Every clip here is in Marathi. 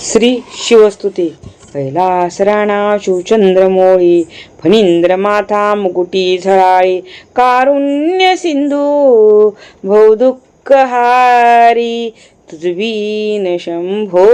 श्री शिवस्तुते कैलासराणा शिवचंद्रमोळी फणींद्र माथा मुकुटी झळाळी कारुण्य सिंधू भवदुःखहारी तुझवीन शंभो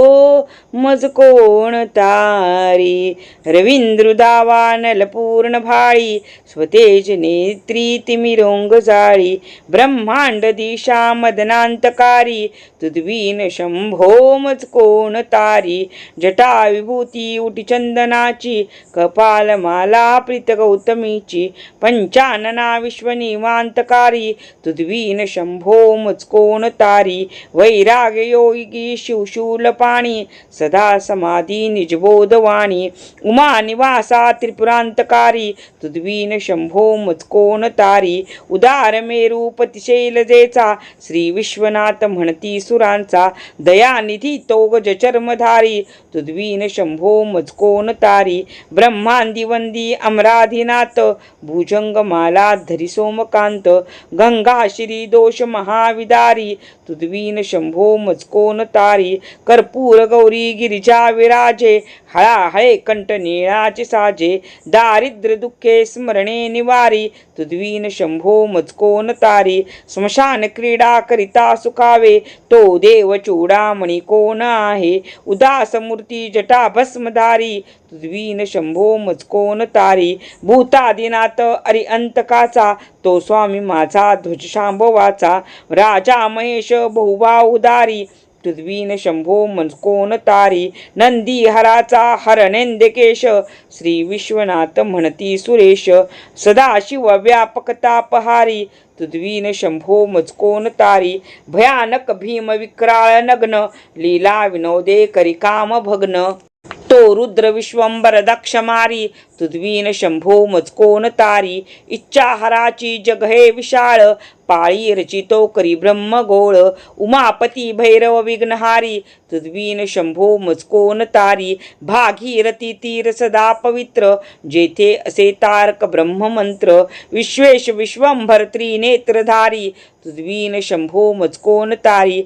मज कोण तारी रवींद्र दावा नलपूर्ण भाळी स्वतेज नेत्री तिमिरोंग जाळी ब्रह्मांड दिशा मदनांतकारी तुझवीन शंभो मज कोण तारी जटा विभूती उटी चंदनाची कपाल माला प्रीत गौतमीची पंचानना विश्वनिवांतकारी तुझवीन शंभो मज कोण तारी वैराग योगी शिवशूलपाणी सदा समाधी निजबोधवाणी उमा निवासा त्रिपुरांतकारी तुद्वीन शंभो मजकोन तारी उदार मेरूपती शैलजेचा श्री विश्वनाथ म्हणती सुरांचा दयानिधी तो गज चर्मधारी तुद्वीन शंभो मजकोन तारी ब्रह्मांदी वंदी अमराधिनाथ भुजंग माला धरी सोमकांत गंगा श्री दोष महाविदारी तुद्वीन शंभो मजकोन तारी कर्पूर गौरी गिरिजा विराजे हळाहळे कंठ निळाचे साजे दारिद्र्य दुःखे स्मरणे निवारी तुद्वीन शंभो मजकोन तारी स्मशान क्रीडा करिता सुखावे तो देव चूडामणी कोण आहे उदास मूर्ती जटा भस्मधारी तुद्वीन शंभो मजकोन तारी भूतादिनाथ अरिअंतकाचा तो स्वामी माझा ध्वज शांभवाचा राजा महेश बहुबा उदारी तुद्वीन शंभो मजकोन तारी नंदी हराचा हरणेंदेकेश श्री विश्वनाथ म्हणती सुरेश सदाशिव व्यापक तापहारी तुद्वीन शंभो मजकोन तारी भयानक भीम विक्राळ नग्न लीला विनोदे करी काम भग्न तो रुद्र विश्वंबर दक्ष मारी तुद्वीन शंभो मजकोन तारी इच्छाहराची जग हे विशाळ पाळी रचितो करी ब्रह्मगोळ उमापती भैरव विघ्नहारी तुद्वीन शंभो मजकोन तारी भागीरथी तीर सदा पवित्र जेथे असे तारक ब्रह्ममंत्र विश्वेश विश्वंभर त्रिनेत्रधारी तुद्वीन शंभो मजकोन तारी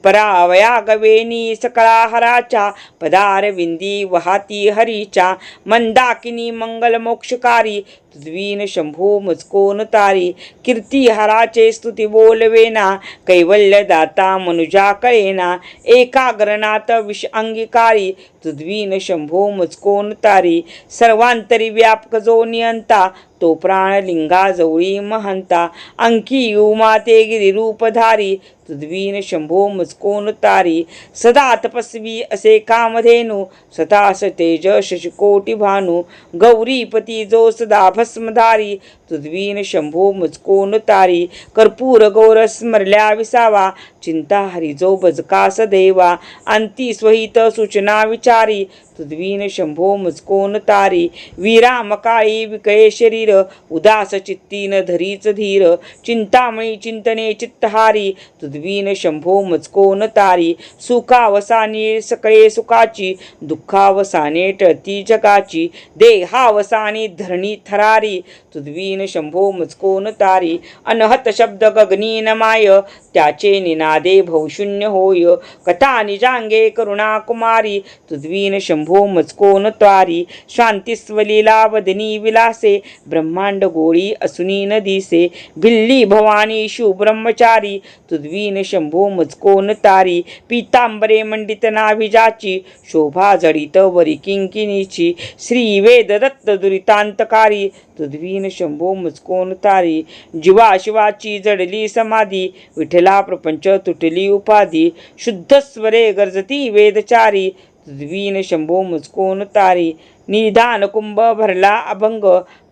परावया गवेनी सकळा हराच्या पदार विंदी वहाती हरीच्या मंदाकिनी मंगल मोक्षकारी तुद्वीन शंभो मजकोन तारी कीर्ती हराचे स्तुती बोलवेना कैवल्य दाता मनुजा कळेना एकाग्रनाथ विष अंगीकारी तुद्वीन शंभो मजकोन तारी सर्वांतरी व्यापक जो नियंता तो प्राणलिंगा जवळी महंता अंकी उमाते गिरी रूपधारी तुद्वीन शंभो मजकोन तारी सदा तपस्वी असे कामधेनु सतास तेज शशिकोटी भानु गौरीपती जो सदा भस्मधारी तुद्वीन शंभो मजकोन तारी कर्पूर गौर स्मरल्या विसावा चिंता हरिजो बजकास देवा अंती स्वहित सूचना विचारी तुद्वीन शंभो मजकोन तारी विरामकाळी विकळे शरीर उदास चित्तीन धरीच धीर चिंतामणी चिंतने चित्तहारी तुद्वीन शंभो मजकोन तारी सुखावसाने सकळे सुखाची दुःखावसाने टळती जगाची देहावसाने धरणी थरारी तुद्वीन शंभो मजकोन तारी अनहत शब्द गगनी नमाय त्याचे निनादे भवशून्य होय कथा निजांगे करुणा कुमारी तुद्वीन शंभो मजकोन तारी शांतिस्वलीला वदनी विलासे ब्रह्मांड गोळी असुनी न दिसे भिल्ली भवानी शिव ब्रह्मचारी तुद्वीन शंभो मजकोन तारी पीतांबरे मंडित नाभिजाची शोभा जडित वरी किंकिनीची श्री वेद दत्त दुरितांतकारी तुद्वीन शंभो मजकोन तारी जीवा शिवाची जडली समाधी विठला प्रपंच तुटली उपाधी शुद्ध स्वरे गरजती वेदचारी तुद्वीन शंभो मजकोन तारी निधान कुंभ भरला अभंग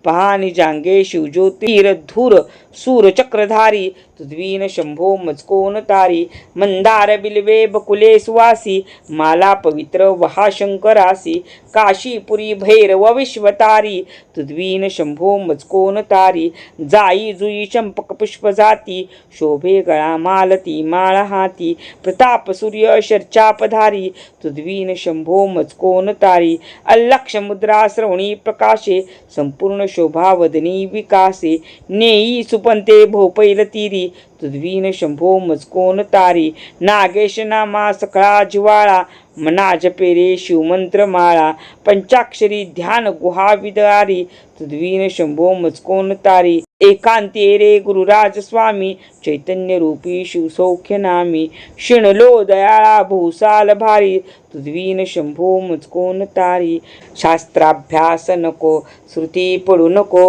पहानी जांगे शिवज्योती धूर सूर चक्रधारी तुद्वीन शंभो मजकोन तारी मंदार बिल्वे बकुले सुवासी माला पवित्र वहा शंकरासी काशीपुरी भैरव विश्वतारी तुद्वीन शंभो मजकोन तारी जाई जुई चंपक पुष्प जाती शोभे गळा मालती माळ हाती प्रताप सूर्य शर्चापधारी तुद्वीन शंभो मजकोन तारी अलक्ष मुद्रा श्रवणी प्रकाशे संपूर्ण शोभावदनी विकासे नेई सुपंते भोपैल तीरी तुद्वीन शंभो मजकोन तारी नागेश नामा सकळा जिवाळा मना जपे रे शिवमंत्र माळा पंचाक्षरी ध्यान गुहा विदारी तुद्वीन शंभो मजकोन तारी एकांती रे गुरुराज स्वामी चैतन्य रूपी शिवसौख्य नामी शिणलो दयाळा भूसाल भारी तुद्वीन शंभो मुचकोन तारी शास्त्राभ्यास नको श्रुती पडू नको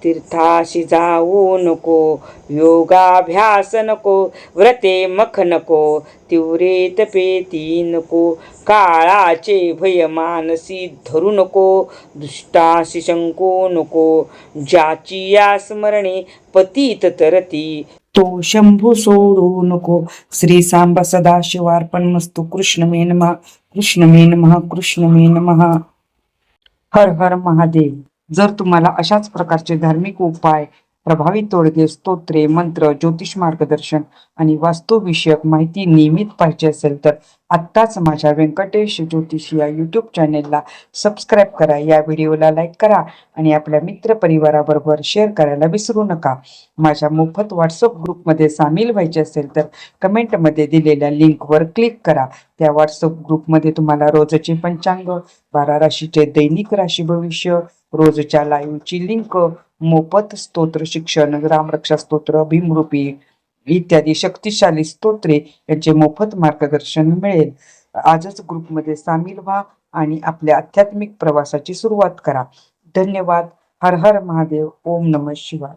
तीर्थाशी जाऊ नको योगाभ्यास नको व्रते मख नको तीव्रे तपेती नको काळाचे भय मानसी धरू नको दुष्टाशी शंको नको ज्याची या स्मरणे पतित तरती तो शंभू सोडू नको. श्री सांब सदाशिवार्पणमस्तु. कृष्ण मे नमः. कृष्ण मे नमः. कृष्ण मे नमः. हर हर महादेव. जर तुम्हाला अशाच प्रकारचे धार्मिक उपाय, प्रभावी तोडगे, स्तोत्रे, मंत्र, ज्योतिष मार्गदर्शन आणि वास्तुविषयक माहिती नियमित पाहिजे असेल तर आत्ताच माझ्या व्यंकटेश ज्योतिष या यूट्यूब चॅनेलला सबस्क्राईब करा. या व्हिडिओला लाईक करा आणि आपल्या मित्र परिवाराबरोबर शेअर करायला विसरू नका. माझ्या मोफत व्हॉट्सअप ग्रुपमध्ये सामील व्हायचे असेल तर कमेंटमध्ये दिलेल्या लिंकवर क्लिक करा. त्या व्हॉट्सअप ग्रुपमध्ये तुम्हाला रोजचे पंचांग, 12 राशीचे दैनिक राशी भविष्य, रोजच्या लाईव्हची लिंक, मोफत स्तोत्र शिक्षण, रामरक्षा स्तोत्र, भीमरूपी इत्यादी शक्तिशाली स्तोत्रे यांचे मोफत मार्गदर्शन मिळेल. आजच ग्रुपमध्ये सामील व्हा आणि आपल्या आध्यात्मिक प्रवासाची सुरुवात करा. धन्यवाद. हर हर महादेव. ओम नमः शिवाय.